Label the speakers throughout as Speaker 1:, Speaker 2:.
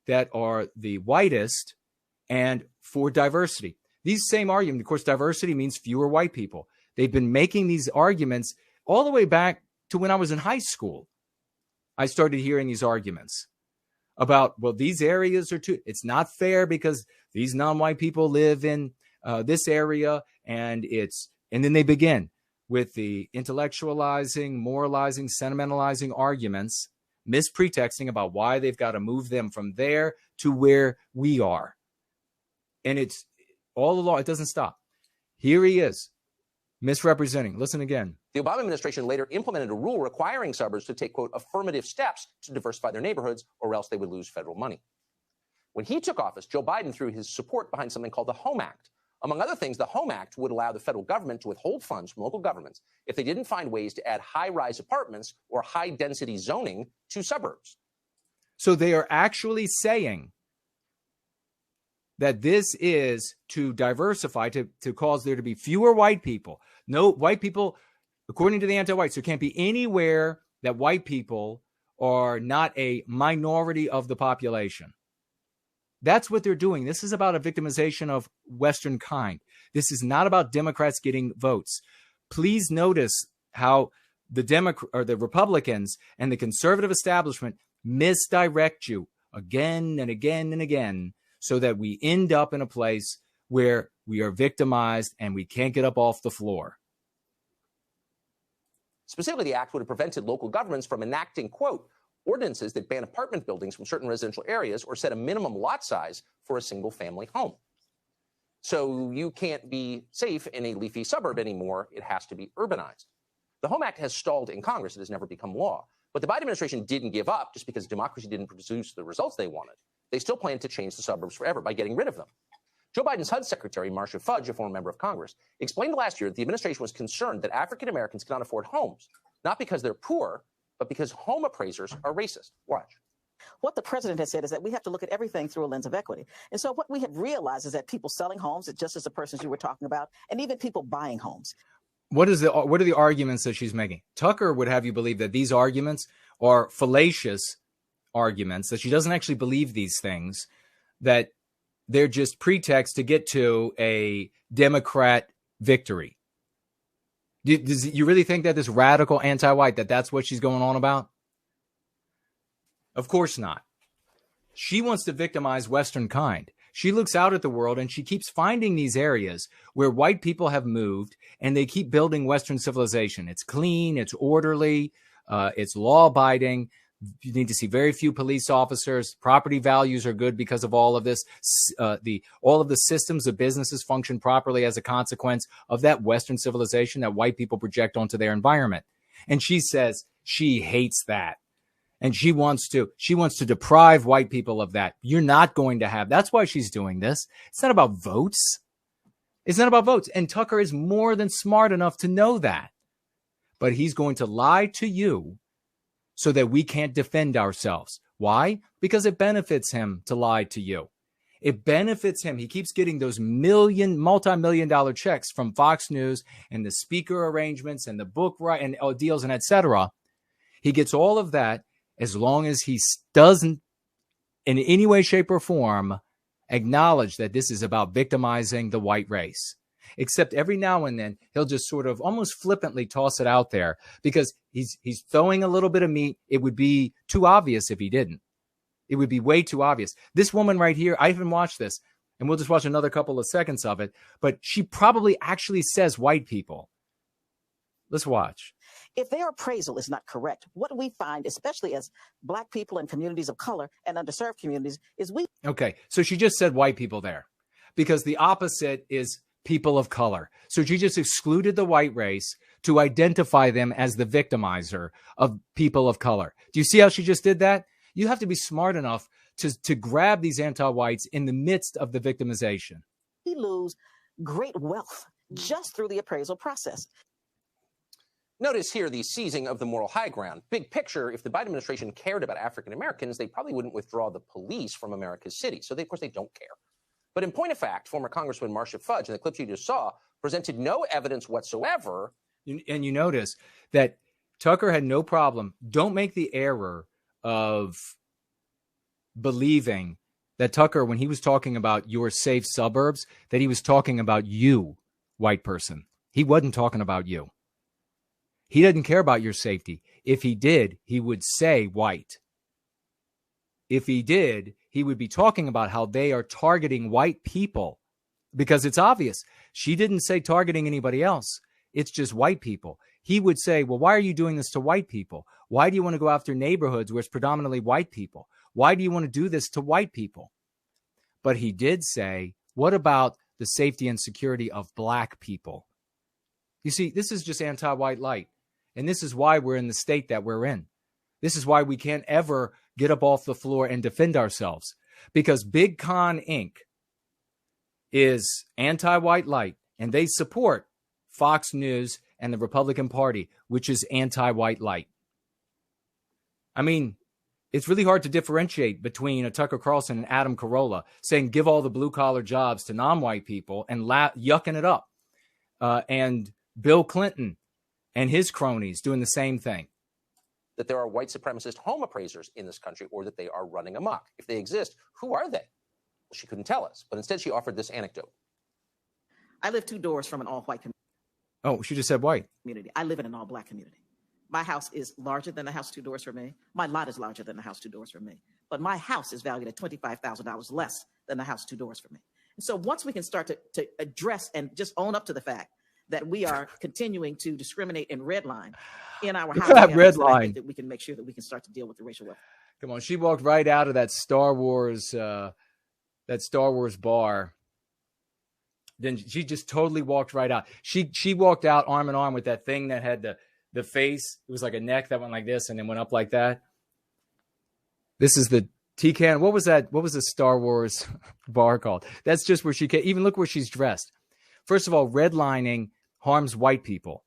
Speaker 1: that are the whitest and for diversity. These same arguments, of course, diversity means fewer white people. They've been making these arguments all the way back to when I was in high school. I started hearing these arguments about, well, these areas are too, it's not fair because these non-white people live in this area, and then they begin with the intellectualizing, moralizing, sentimentalizing arguments, mispretexting about why they've got to move them from there to where we are. And it's all along, it doesn't stop. Here he is, misrepresenting. Listen again.
Speaker 2: The Obama administration later implemented a rule requiring suburbs to take, quote, affirmative steps to diversify their neighborhoods, or else they would lose federal money. When he took office, Joe Biden threw his support behind something called the HOME Act. Among other things, the HOME Act would allow the federal government to withhold funds from local governments if they didn't find ways to add high-rise apartments or high-density zoning to suburbs.
Speaker 1: So they are actually saying that this is to diversify, to cause there to be fewer white people. No white people, according to the anti-whites, there can't be anywhere that white people are not a minority of the population. That's what they're doing. This is about a victimization of Western kind. This is not about Democrats getting votes. Please notice how the Republicans and the conservative establishment misdirect you again and again and again, so that we end up in a place where we are victimized and we can't get up off the floor.
Speaker 2: Specifically, the act would have prevented local governments from enacting, quote, ordinances that ban apartment buildings from certain residential areas or set a minimum lot size for a single-family home. So you can't be safe in a leafy suburb anymore. It has to be urbanized. The HOME Act has stalled in Congress. It has never become law. But the Biden administration didn't give up just because democracy didn't produce the results they wanted. They still plan to change the suburbs forever by getting rid of them. Joe Biden's HUD Secretary, Marcia Fudge, a former member of Congress, explained last year that the administration was concerned that African Americans cannot afford homes, not because they're poor, but because home appraisers are racist. Watch.
Speaker 3: What the president has said is that we have to look at everything through a lens of equity. And so what we have realized is that people selling homes, just as the persons you were talking about, and even people buying homes.
Speaker 1: What are the arguments that she's making? Tucker would have you believe that these arguments are fallacious arguments, that she doesn't actually believe these things, that they're just pretext to get to a Democrat victory. Do you really think that this radical anti-white, that's what she's going on about? Of course not. She wants to victimize Western kind. She looks out at the world and she keeps finding these areas where white people have moved and they keep building Western civilization. It's clean, it's orderly, it's law-abiding. You need to see very few police officers. Property values are good because of all of this. All of the systems of businesses function properly as a consequence of that Western civilization that white people project onto their environment. And she says she hates that. And she wants to deprive white people of that. You're not going to have. That's why she's doing this. It's not about votes. It's not about votes. And Tucker is more than smart enough to know that. But he's going to lie to you so that we can't defend ourselves. Why? Because it benefits him to lie to you. It benefits him. He keeps getting those multi-million-dollar checks from Fox News and the speaker arrangements and the book and deals and etc. He gets all of that as long as he doesn't in any way, shape, or form acknowledge that this is about victimizing the white race. Except every now and then he'll just sort of almost flippantly toss it out there because he's throwing a little bit of meat. It would be too obvious if he didn't. It would be way too obvious. This woman right here, I haven't watched this, and we'll just watch another couple of seconds of it, but she probably actually says white people. Let's watch.
Speaker 3: If their appraisal is not correct, what we find, especially as Black people and communities of color and underserved communities, is we.
Speaker 1: Okay, so she just said white people there because the opposite is people of color. So she just excluded the white race to identify them as the victimizer of people of color. Do you see how she just did that? You have to be smart enough to grab these anti-whites in the midst of the victimization.
Speaker 3: We lose great wealth just through the appraisal process.
Speaker 2: Notice here the seizing of the moral high ground. Big picture, if the Biden administration cared about African Americans, they probably wouldn't withdraw the police from America's cities. So of course, they don't care. But in point of fact, former Congresswoman Marcia Fudge, in the clip you just saw, presented no evidence whatsoever.
Speaker 1: And you notice that Tucker had no problem. Don't make the error of believing that Tucker, when he was talking about your safe suburbs, that he was talking about you, white person. He wasn't talking about you. He doesn't care about your safety. If he did, he would say white. If he did, he would be talking about how they are targeting white people, because it's obvious. She didn't say targeting anybody else. It's just white people. He would say, well, why are you doing this to white people? Why do you want to go after neighborhoods where it's predominantly white people? Why do you want to do this to white people? But he did say, what about the safety and security of black people? You see, this is just anti-white light. And this is why we're in the state that we're in. This is why we can't ever get up off the floor and defend ourselves. Because Big Con Inc. is anti-white light, and they support Fox News and the Republican Party, which is anti-white light. I mean, it's really hard to differentiate between a Tucker Carlson and Adam Carolla saying give all the blue-collar jobs to non-white people and yucking it up. And Bill Clinton and his cronies doing the same thing.
Speaker 2: That there are white supremacist home appraisers in this country, or that they are running amok. If they exist, who are they? Well, she couldn't tell us, but instead she offered this anecdote.
Speaker 3: I live 2 doors from an all-white community.
Speaker 1: Oh, she just said white.
Speaker 3: I live in an all-black community. My house is larger than the house 2 doors from me. My lot is larger than the house 2 doors from me. But my house is valued at $25,000 less than the house 2 doors from me. And so once we can start to address and just own up to the fact that we are continuing to discriminate and redline in our house,
Speaker 1: redline,
Speaker 3: that we can make sure that we can start to deal with the racial wealth.
Speaker 1: Come on, she walked right out of that Star Wars bar. Then she just totally walked right out. She walked out arm in arm with that thing that had the face. It was like a neck that went like this and then went up like that. This is the T-Can. What was that? What was the Star Wars bar called? That's just where she can. Even look where she's dressed. First of all, redlining harms white people.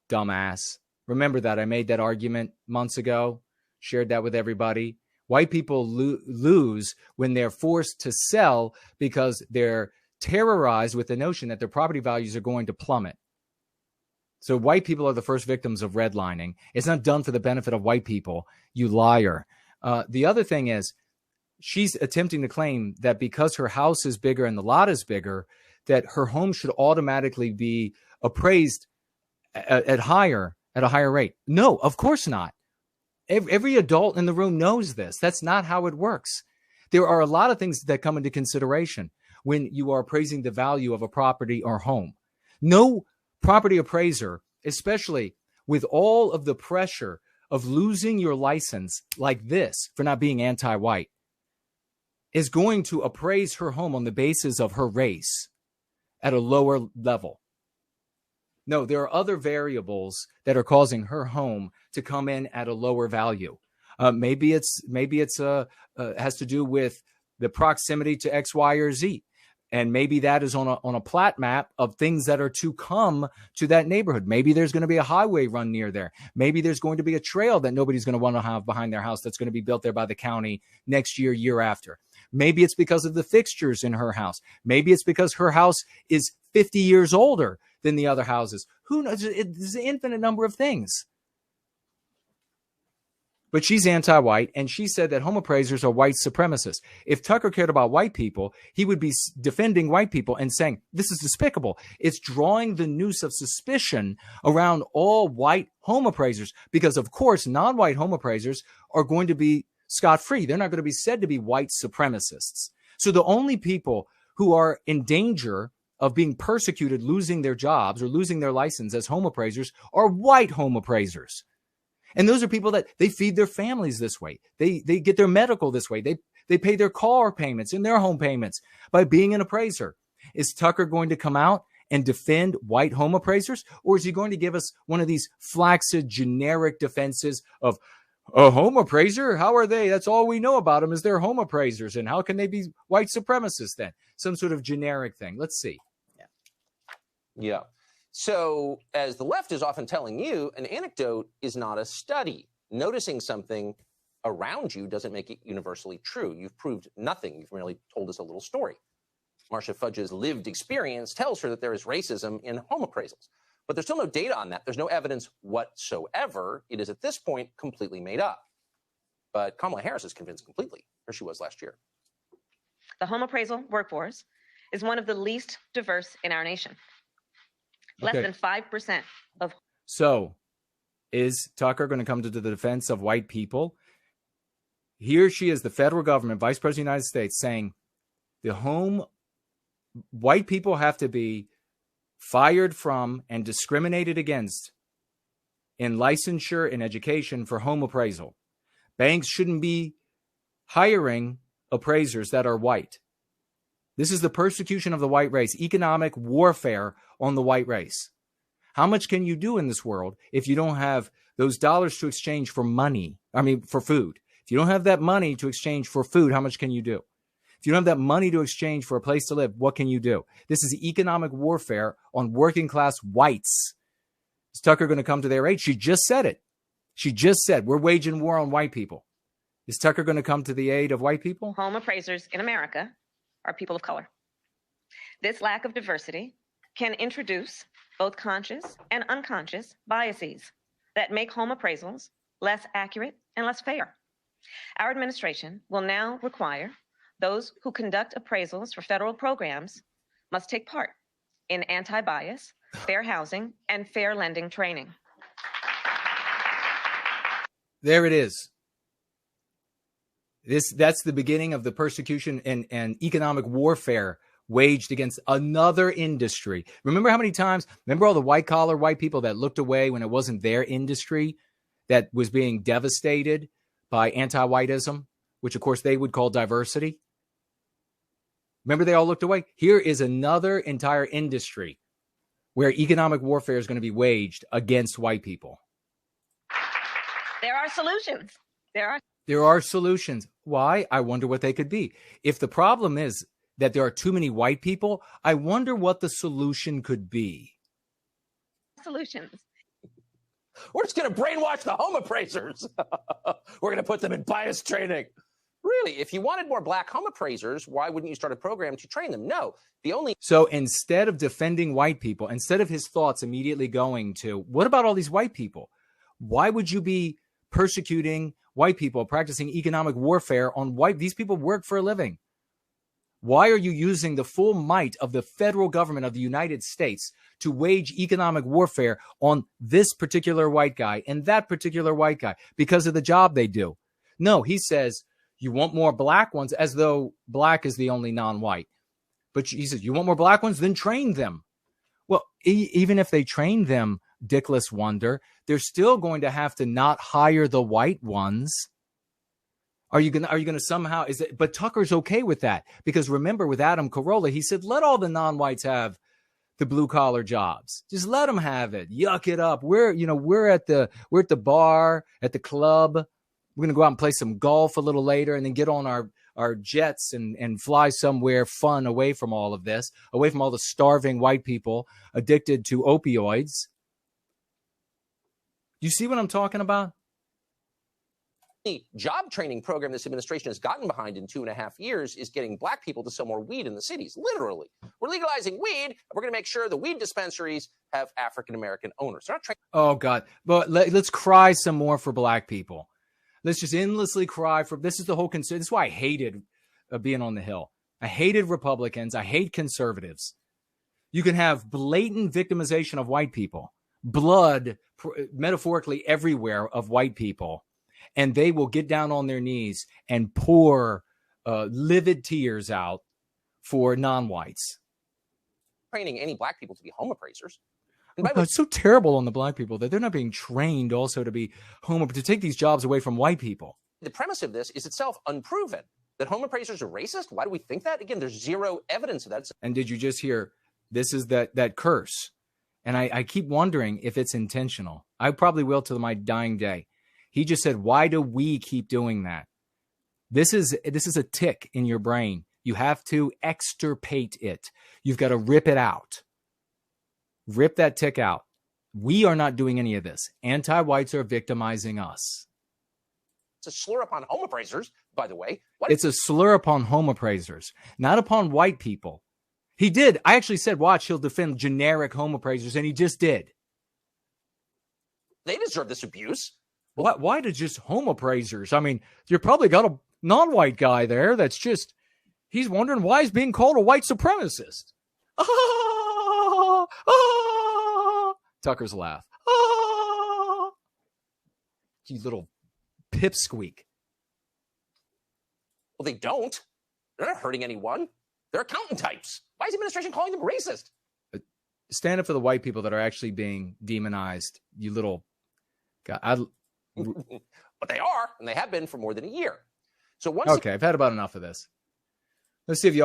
Speaker 1: Dumbass. Remember that. I made that argument months ago. Shared that with everybody. White people lose when they're forced to sell because they're terrorized with the notion that their property values are going to plummet. So white people are the first victims of redlining. It's not done for the benefit of white people, you liar. The other thing is, she's attempting to claim that because her house is bigger and the lot is bigger, that her home should automatically be appraised at a higher rate. No, of course not. Every adult in the room knows this. That's not how it works. There are a lot of things that come into consideration when you are appraising the value of a property or home. No property appraiser, especially with all of the pressure of losing your license like this for not being anti-white, is going to appraise her home on the basis of her race at a lower level. No, there are other variables that are causing her home to come in at a lower value. Maybe it's has to do with the proximity to X, Y, or Z. And maybe that is on a plat map of things that are to come to that neighborhood. Maybe there's going to be a highway run near there. Maybe there's going to be a trail that nobody's going to want to have behind their house that's going to be built there by the county next year, year after. Maybe it's because of the fixtures in her house. Maybe it's because her house is 50 years older than the other houses. Who knows? There's an infinite number of things. But she's anti-white, and she said that home appraisers are white supremacists. If Tucker cared about white people, he would be defending white people and saying, this is despicable. It's drawing the noose of suspicion around all white home appraisers because, of course, non-white home appraisers are going to be scot-free. They're not going to be said to be white supremacists. So the only people who are in danger of being persecuted, losing their jobs or losing their license as home appraisers are white home appraisers. And those are people that they feed their families this way. They get their medical this way. They pay their car payments and their home payments by being an appraiser. Is Tucker going to come out and defend white home appraisers? Or is he going to give us one of these flaccid generic defenses of a home appraiser? How are they? That's all we know about them is they're home appraisers. And how can they be white supremacists then? Some sort of generic thing. Let's see.
Speaker 2: Yeah. So, as the left is often telling you, an anecdote is not a study. Noticing something around you doesn't make it universally true. You've proved nothing. You've merely told us a little story. Marcia Fudge's lived experience tells her that there is racism in home appraisals. But there's still no data on that. There's no evidence whatsoever. It is, at this point, completely made up. But Kamala Harris is convinced completely. Here she was last year.
Speaker 4: The home appraisal workforce is one of the least diverse in our nation. Less than 5% of.
Speaker 1: So is Tucker going to come to the defense of white people? Here she is, the federal government, Vice President of the United States, saying white people have to be fired from and discriminated against in licensure and education for home appraisal. Banks shouldn't be hiring appraisers that are white. This is the persecution of the white race, economic warfare on the white race. How much can you do in this world if you don't have those dollars to exchange for for food? If you don't have that money to exchange for food, how much can you do? If you don't have that money to exchange for a place to live, what can you do? This is economic warfare on working class whites. Is Tucker going to come to their aid? She just said it. She just said, we're waging war on white people. Is Tucker going to come to the aid of white people?
Speaker 4: Home appraisers in America are people of color. This lack of diversity can introduce both conscious and unconscious biases that make home appraisals less accurate and less fair. Our administration will now require those who conduct appraisals for federal programs must take part in anti-bias, fair housing, and fair lending training.
Speaker 1: There it is. That's the beginning of the persecution and economic warfare waged against another industry. Remember all the white-collar white people that looked away when it wasn't their industry that was being devastated by anti-whiteism, which, of course, they would call diversity? Remember they all looked away? Here is another entire industry where economic warfare is going to be waged against white people.
Speaker 4: There are solutions.
Speaker 1: There are solutions. Why? I wonder what they could be. If the problem is that there are too many white people, I wonder what the solution could be.
Speaker 4: Solutions.
Speaker 2: We're just going to brainwash the home appraisers. We're going to put them in bias training. Really, if you wanted more black home appraisers, why wouldn't you start a program to train them? No,
Speaker 1: So instead of defending white people, instead of his thoughts immediately going to, what about all these white people? Why would you be persecuting white people, practicing economic warfare on these people work for a living? Why are you using the full might of the federal government of the United States to wage economic warfare on this particular white guy and that particular white guy because of the job they do? No, he says, you want more black ones, as though black is the only non-white. But he says, you want more black ones? Then train them. Well, even if they train them, dickless wonder, they're still going to have to not hire the white ones. Are you gonna somehow but Tucker's okay with that, because remember with Adam Carolla, he said, let all the non-whites have the blue collar jobs. Just let them have it. Yuck it up. We're at the bar, at the club. We're gonna go out and play some golf a little later and then get on our jets and fly somewhere fun away from all of this, away from all the starving white people addicted to opioids. You see what I'm talking about?
Speaker 2: The job training program this administration has gotten behind in 2.5 years is getting black people to sell more weed in the cities. Literally. We're legalizing weed, and we're going to make sure the weed dispensaries have African-American owners. They're not trained.
Speaker 1: Oh, God. But let's cry some more for black people. Let's just endlessly cry for, this is the whole concern. This is why I hated being on the Hill. I hated Republicans. I hate conservatives. You can have blatant victimization of white people, blood metaphorically everywhere of white people, and they will get down on their knees and pour livid tears out for non-whites.
Speaker 2: Training any black people to be home appraisers.
Speaker 1: It's so terrible on the black people that they're not being trained also to be to take these jobs away from white people.
Speaker 2: The premise of this is itself unproven. That home appraisers are racist? Why do we think that? Again, there's zero evidence of that.
Speaker 1: And did you just hear, this is that curse. And I keep wondering if it's intentional. I probably will till my dying day. He just said, why do we keep doing that? This is a tick in your brain. You have to extirpate it. You've got to rip it out. Rip that tick out. We are not doing any of this. Anti-whites are victimizing us.
Speaker 2: It's a slur upon home appraisers, by the way.
Speaker 1: It's a slur upon home appraisers, not upon white people. He did. I actually said, watch, he'll defend generic home appraisers, and he just did.
Speaker 2: They deserve this abuse.
Speaker 1: why did just home appraisers? I mean, you probably got a non-white guy there that's just, he's wondering why he's being called a white supremacist. Tucker's laugh. You little pipsqueak.
Speaker 2: Well, they don't. They're not hurting anyone. They're accountant types. Why is the administration calling them racist?
Speaker 1: Stand up for the white people that are actually being demonized, you little guy.
Speaker 2: But they are, and they have been for more than a year. So once
Speaker 1: Okay, I've had about enough of this. Let's see if y'all